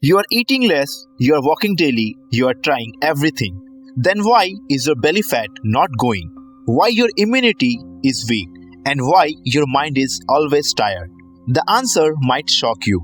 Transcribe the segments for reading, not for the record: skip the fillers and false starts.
You are eating less, you are walking daily, you are trying everything. Then why is your belly fat not going? Why your immunity is weak? And why your mind is always tired? The answer might shock you.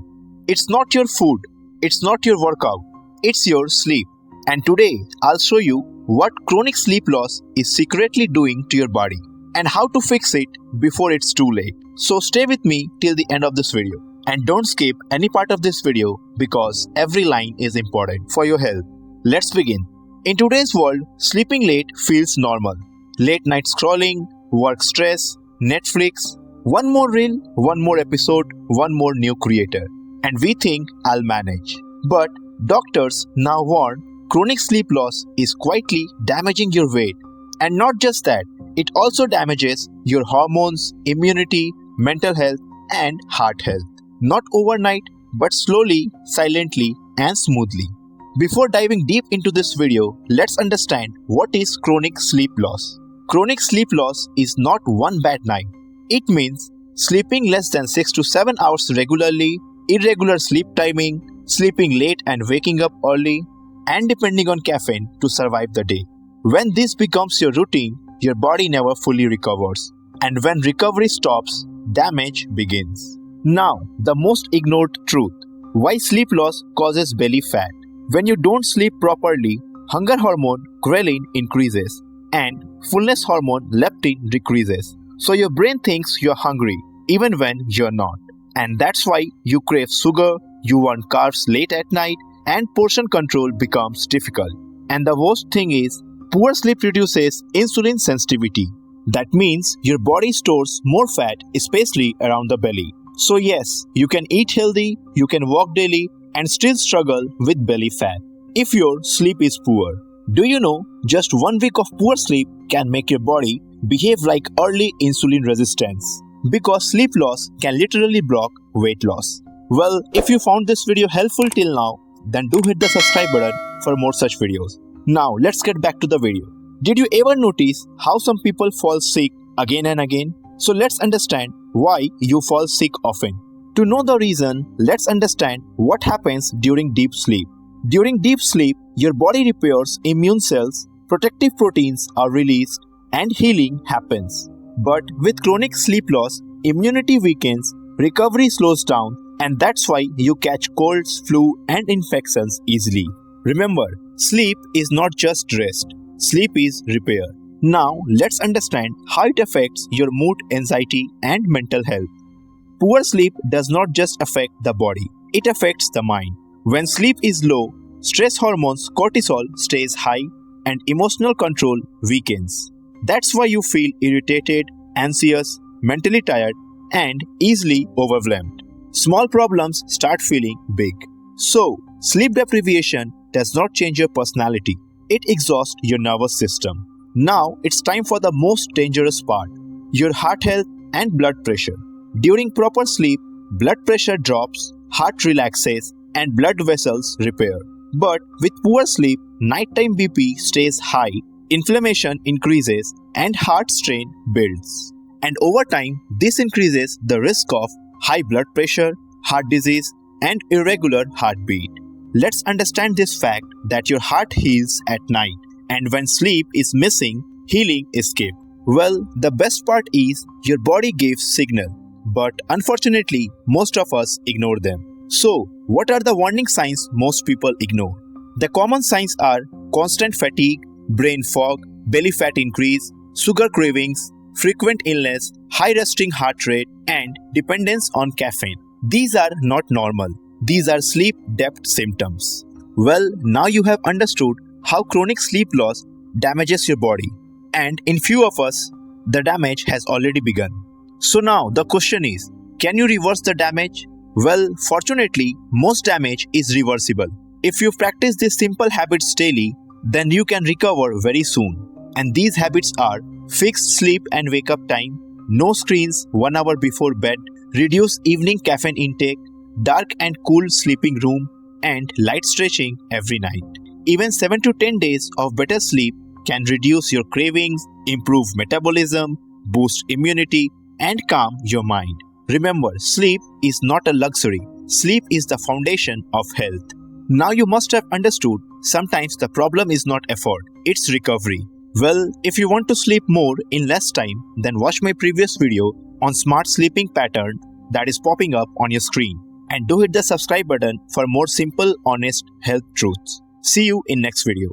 It's not your food, it's not your workout, it's your sleep. And today I'll show you what chronic sleep loss is secretly doing to your body and how to fix it before it's too late. So stay with me till the end of this video. And don't skip any part of this video because every line is important for your health. Let's begin. In today's world, sleeping late feels normal. Late night scrolling, work stress, Netflix, one more reel, one more episode, one more new creator. And we think I'll manage. But doctors now warn chronic sleep loss is quietly damaging your weight. And not just that, it also damages your hormones, immunity, mental health, and heart health. Not overnight, but slowly, silently, and smoothly. Before diving deep into this video, let's understand what is chronic sleep loss. Chronic sleep loss is not one bad night. It means sleeping less than 6 to 7 hours regularly, irregular sleep timing, sleeping late and waking up early, and depending on caffeine to survive the day. When this becomes your routine, your body never fully recovers. And when recovery stops, damage begins. Now, the most ignored truth. Why sleep loss causes belly fat? When you don't sleep properly, hunger hormone ghrelin increases and fullness hormone leptin decreases. So your brain thinks you're hungry even when you're not. And that's why you crave sugar, you want carbs late at night, and portion control becomes difficult. And the worst thing is, poor sleep reduces insulin sensitivity. That means your body stores more fat, especially around the belly. So yes, you can eat healthy, you can walk daily, and still struggle with belly fat if your sleep is poor. Do you know just 1 week of poor sleep can make your body behave like early insulin resistance? Because sleep loss can literally block weight loss. Well, if you found this video helpful till now, then do hit the subscribe button for more such videos. Now let's get back to the video. Did you ever notice how some people fall sick again and again? So let's understand why you fall sick often. To know the reason, let's understand what happens during deep sleep. During deep sleep, your body repairs immune cells, protective proteins are released, and healing happens. But with chronic sleep loss, immunity weakens, recovery slows down, and that's why you catch colds, flu, and infections easily. Remember, sleep is not just rest. Sleep is repair. Now, let's understand how it affects your mood, anxiety, and mental health. Poor sleep does not just affect the body, it affects the mind. When sleep is low, stress hormones cortisol stays high and emotional control weakens. That's why you feel irritated, anxious, mentally tired, and easily overwhelmed. Small problems start feeling big. So, sleep deprivation does not change your personality, it exhausts your nervous system. Now, it's time for the most dangerous part, your heart health and blood pressure. During proper sleep, blood pressure drops, heart relaxes, and blood vessels repair. But with poor sleep, nighttime BP stays high, inflammation increases, and heart strain builds. And over time, this increases the risk of high blood pressure, heart disease, and irregular heartbeat. Let's understand this fact that your heart heals at night, and when sleep is missing, healing is skipped. Well, the best part is your body gives signal, but unfortunately, most of us ignore them. So, what are the warning signs most people ignore? The common signs are constant fatigue, brain fog, belly fat increase, sugar cravings, frequent illness, high resting heart rate, and dependence on caffeine. These are not normal. These are sleep debt symptoms. Well, now you have understood how chronic sleep loss damages your body. And in few of us, the damage has already begun. So now the question is, can you reverse the damage? Well, fortunately, most damage is reversible. If you practice these simple habits daily, then you can recover very soon. And these habits are fixed sleep and wake up time, no screens 1 hour before bed, reduce evening caffeine intake, dark and cool sleeping room, and light stretching every night. Even 7 to 10 days of better sleep can reduce your cravings, improve metabolism, boost immunity, and calm your mind. Remember, sleep is not a luxury. Sleep is the foundation of health. Now you must have understood sometimes the problem is not effort, it's recovery. Well, if you want to sleep more in less time, then watch my previous video on smart sleeping pattern that is popping up on your screen. And do hit the subscribe button for more simple, honest health truths. See you in next video.